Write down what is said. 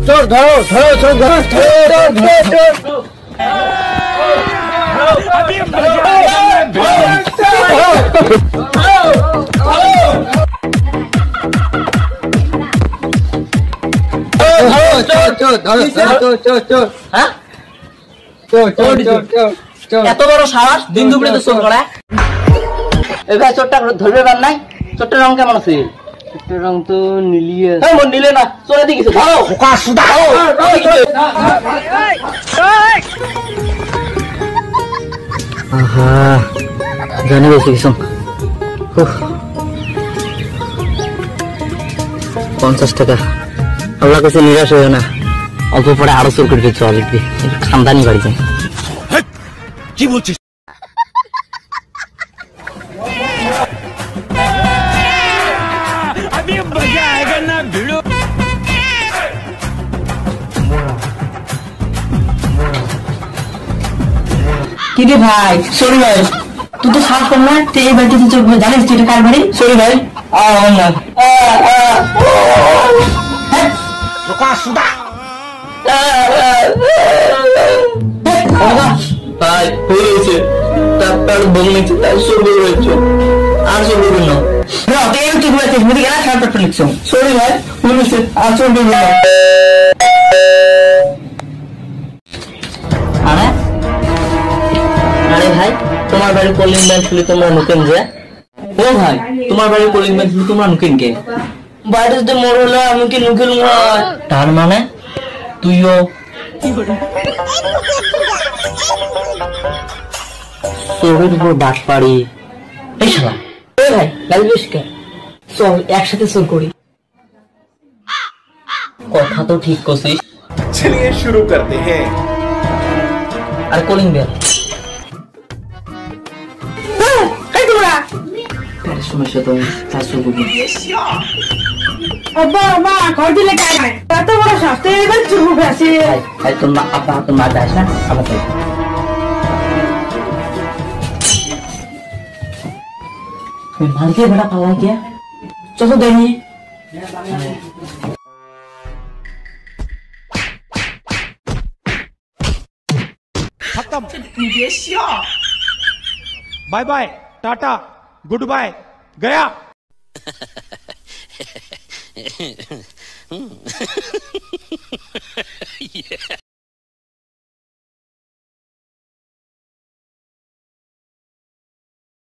চোর ধরো ধরো চোর ধরো এত বড় সাহস দিন দুপুরে তো চোর করা। এবার চোরটা ধরবে পার নাই। চোরটার রং কেমন আছে? চোরটার রং তো নীলিয়ে। নীলে না, চোরে দিয়ে গেছে। জানি গেছে কিছু। 50 টাকা। আল্লাহ কাছে নিরাশ হয়ে না, অল্প পরে আরো চোর করে দিচ্ছে। অলিক দিয়ে খানদানি বাড়ি যায়। কি বলছিস? কি রে ভাই? সরি ভাই, তুই তো সাহস কর না। তুই এই বাড়িতে চোর জানিস তুই এটা কার বাড়ি? সরি ভাই। ভাই হয়েছে, তার বউ নিচ্ছে, তার চোর রয়েছে। আর চোর বলবেন না। তুই বলেছিস মুদি কেনা খারাপ একটা লিখছ। সরি ভাই, হয়েছে, আর চোর বলবেন না। আরে ভাই, তোমার বাড়ির কলিং বেল শুনে তোমরা নুকেন যে? ও ভাই, তোমার বাড়ির কলিং বেল শুনে তোমরা নুকেন কে? বাইরে যদি মোর হলে আমি কি নুকেন? তার মানে তুইও চোরের উপর বাট পাড়ি। এই শালা, ভাই লাগবে কে? চল একসাথে চোর করি। কথা তো ঠিক করছিস। चलिए शुरू करते हैं। আর কলিং বেল সমস্যা তো তোর মা আপা তোর মা যাস না আমাকে মারকে বেড়া পালা গিয়া চলো দেখি खत्म। Bye bye, tata, good bye, गया।